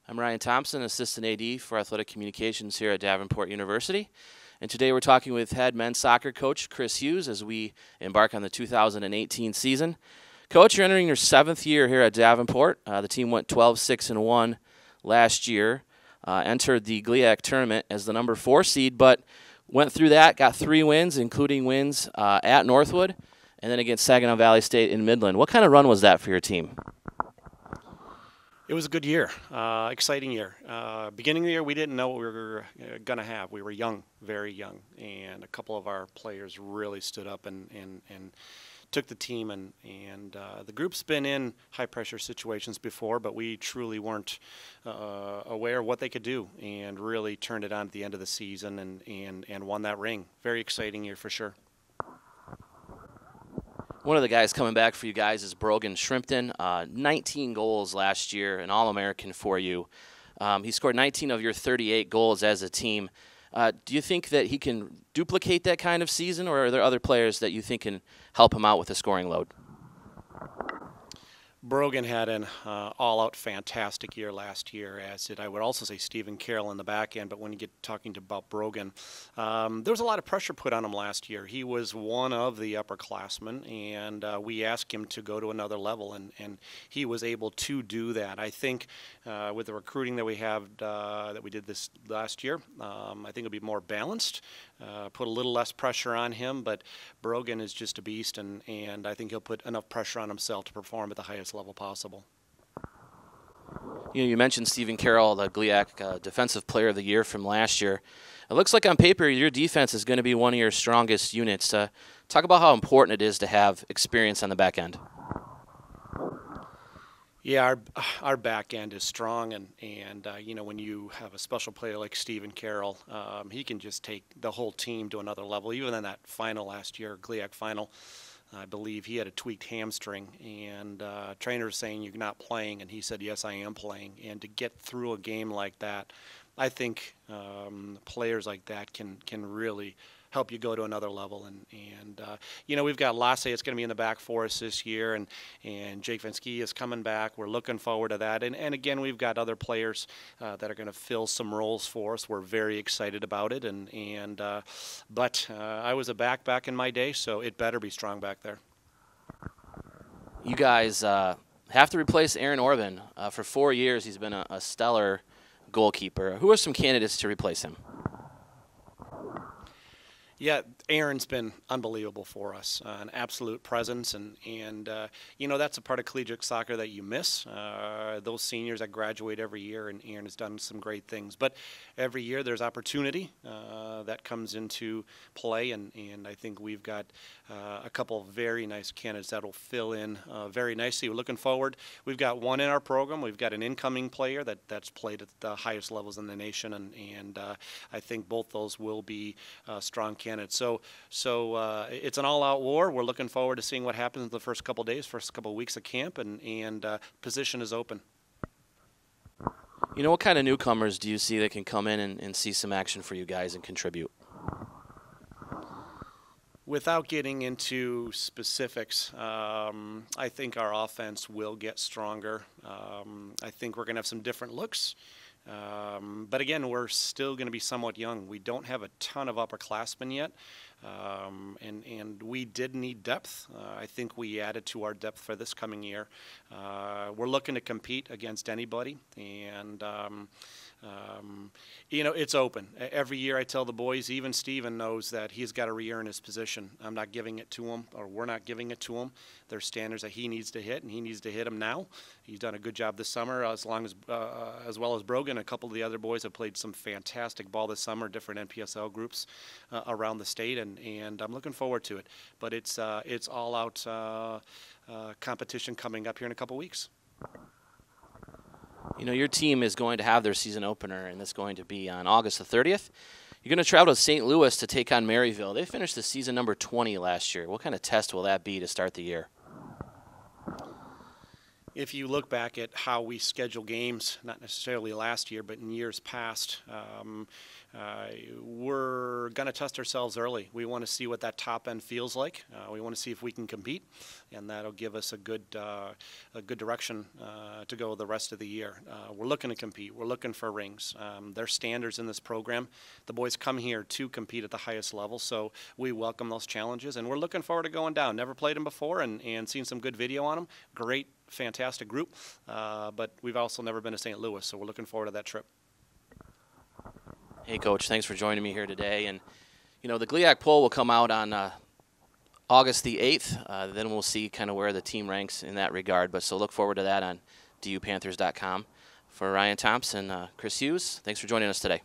I'm Ryan Thompson, Assistant AD for Athletic Communications here at Davenport University. And today we're talking with head men's soccer coach Chris Hughes as we embark on the 2018 season. Coach, you're entering your 7th year here at Davenport. The team went 12-6-1 last year, entered the GLIAC tournament as the number 4 seed, but went through that, got 3 wins, including wins at Northwood and then against Saginaw Valley State in Midland. What kind of run was that for your team? It was a good year, exciting year. Beginning of the year, we didn't know what we were going to have. We were young, very young, and a couple of our players really stood up and took the team. And the group's been in high-pressure situations before, but we truly weren't aware of what they could do and really turned it on at the end of the season and won that ring. Very exciting year for sure. One of the guys coming back for you guys is Brogan Shrimpton. 19 goals last year, an All-American for you. He scored 19 of your 38 goals as a team. Do you think that he can duplicate that kind of season, or are there other players that you think can help him out with the scoring load? Brogan had an all-out fantastic year last year, as did, I would also say, Stephen Carroll in the back end. But when you get talking about Brogan, there was a lot of pressure put on him last year. He was one of the upperclassmen, and we asked him to go to another level, and he was able to do that. I think with the recruiting that we have that we did this last year, I think it'll be more balanced, put a little less pressure on him. But Brogan is just a beast, and I think he'll put enough pressure on himself to perform at the highest level possible. You mentioned Stephen Carroll, the GLIAC Defensive Player of the Year from last year. It looks like on paper your defense is going to be one of your strongest units. Talk about how important it is to have experience on the back end. Yeah, our back end is strong, and you know, when you have a special player like Stephen Carroll, he can just take the whole team to another level. Even in that final last year, GLIAC final, I believe he had a tweaked hamstring, and trainer saying you're not playing, and he said, yes, I am playing. And to get through a game like that, I think players like that can really help you go to another level. And you know, we've got Lasse that's going to be in the back for us this year, and Jake Van Ski is coming back. We're looking forward to that. And again, we've got other players that are going to fill some roles for us. We're very excited about it. But I was a back in my day, so it better be strong back there. You guys have to replace Aaron Orban. For 4 years, he's been a stellar goalkeeper. Who are some candidates to replace him? Yeah, Aaron's been unbelievable for us, an absolute presence, and you know, that's a part of collegiate soccer that you miss. Those seniors that graduate every year, and Aaron has done some great things. But every year there's opportunity that comes into play, and I think we've got a couple of very nice candidates that will fill in very nicely. We're looking forward. We've got one in our program. We've got an incoming player that's played at the highest levels in the nation, and I think both those will be strong candidates. So it's an all-out war. We're looking forward to seeing what happens in the first couple of days, first couple of weeks of camp, and position is open. You know, what kind of newcomers do you see that can come in and see some action for you guys and contribute? Without getting into specifics, I think our offense will get stronger. I think we're going to have some different looks. But again, we're still going to be somewhat young. We don't have a ton of upperclassmen yet, and we did need depth. I think we added to our depth for this coming year. We're looking to compete against anybody, and you know, it's open. Every year I tell the boys, even Steven knows that he's got to re-earn his position. I'm not giving it to him, or we're not giving it to him. There's standards that he needs to hit, and he needs to hit them now. He's done a good job this summer, as well as Brogan. A couple of the other boys have played some fantastic ball this summer, different NPSL groups around the state, and I'm looking forward to it. But it's all-out competition coming up here in a couple weeks. You know, your team is going to have their season opener, and it's going to be on August the 30th. You're going to travel to St. Louis to take on Maryville. They finished the season number 20 last year. What kind of test will that be to start the year? If you look back at how we schedule games, not necessarily last year, but in years past, we're going to test ourselves early. We want to see what that top end feels like. We want to see if we can compete, and that'll give us a good direction to go the rest of the year. We're looking to compete. We're looking for rings. There's standards in this program. The boys come here to compete at the highest level, so we welcome those challenges, and we're looking forward to going down. Never played them before, and seen some good video on them. Great, fantastic group, but we've also never been to St. Louis, so we're looking forward to that trip. Hey, Coach, thanks for joining me here today. And, you know, the GLIAC poll will come out on August the 8th. Then we'll see kind of where the team ranks in that regard. But so look forward to that on dupanthers.com. For Ryan Thompson, Chris Hughes, thanks for joining us today.